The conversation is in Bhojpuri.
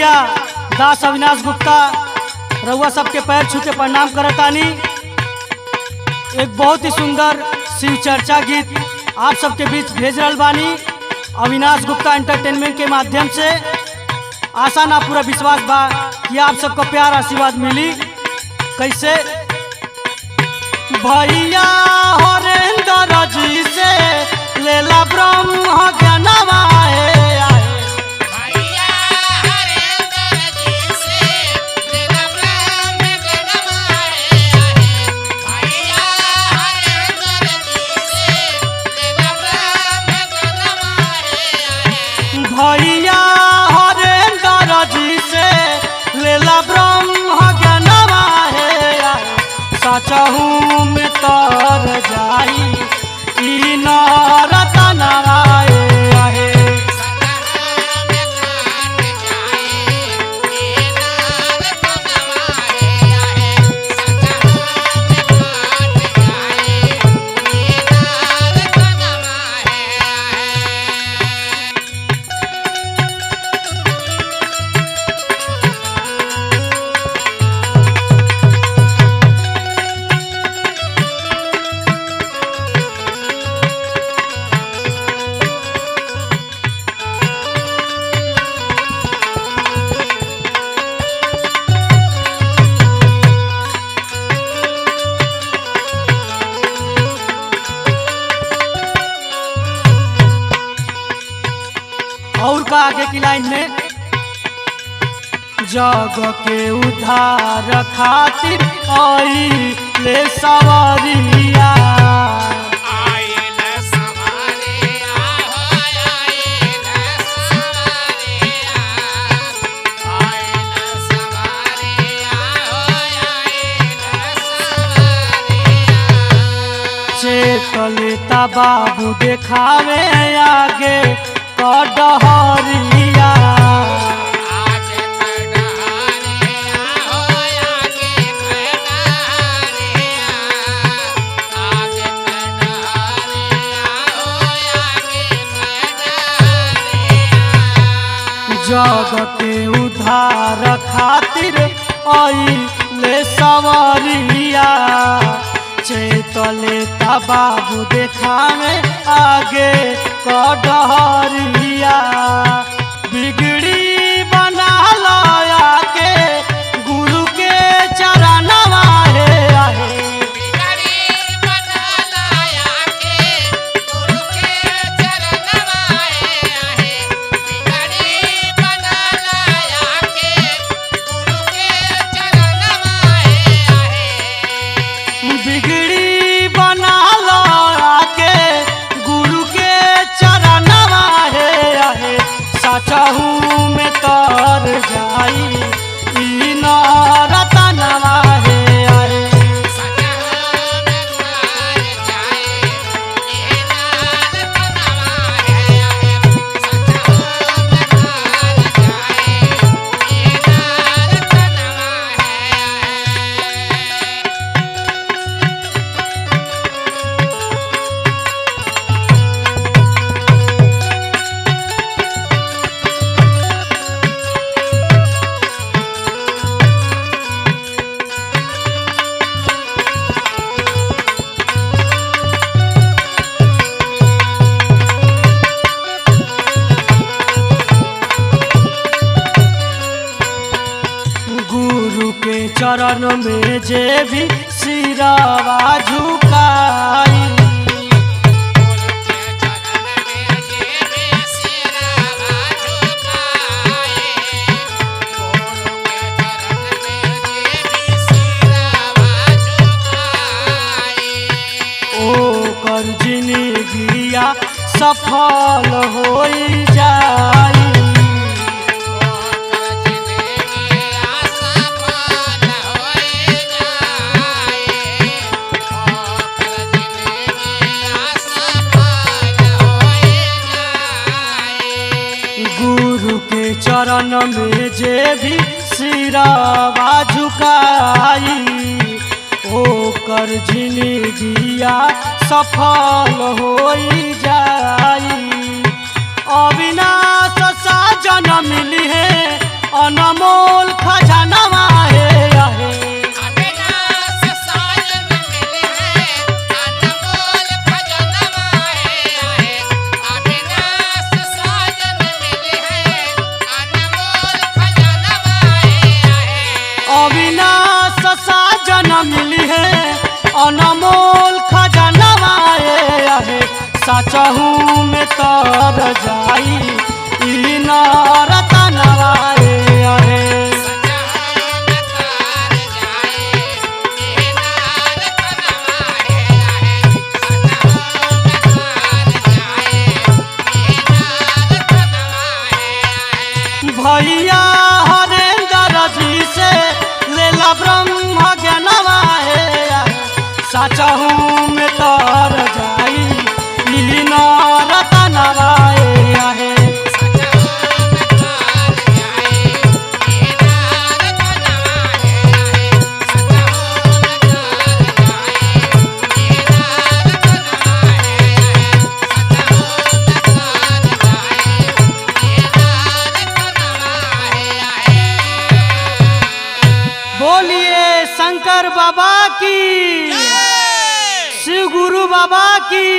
भैया दास अविनाश गुप्ता रउआ सबके पैर छू के प्रणाम करतानी। एक बहुत ही सुंदर शिव चर्चा गीत आप सबके बीच भेज रहल बानी अविनाश गुप्ता एंटरटेनमेंट के माध्यम से। आशा ना पूरा विश्वास बा कि आप सबको प्यार आशीर्वाद मिली। कैसे भैया हरेंद्र जी से लेला ब्रह्म ज्ञानवा भैया हरेंद्र जी से लेला ब्रह्म ज्ञानवा है सचहू में तर जाई ई नरतनवा है। और का आगे की लाइन में जग के उद्धार खातिर आई ले सवारिया चेतलेता बाबू देखावे आगे डहरिया जग के उद्धार खातिर आई ले सवारिया चेतले बाबू देखावे आगे डहरिया बिगड़ी बना लाया के गुरु के चरणवा है बिगड़ी बना लाया के गुरु के चरणवा है सचहू में तर जाई ई नरतनवा है। गुरु के चरण में जे भी सिरवा झुकाई ओकर जिंदगिया सफल हो जाई। गुरु के चरण में जे भी सिरवा झुकाई ओकर जिंदगिया सफल हो जाई। अविनाश साजन मिली है अनमोल खजानवा है आहे। अविनाश साजन मिली है अनमोल खजानवा है। सचहू में तर जाई ई रतनवा है। भैया हरेंद्र जी से लेला ब्रह्म ज्ञानवा है। सचहू में तर जाई लीन रतनवा है। बोलिए शंकर बाबा की, शिव गुरु बाबा की।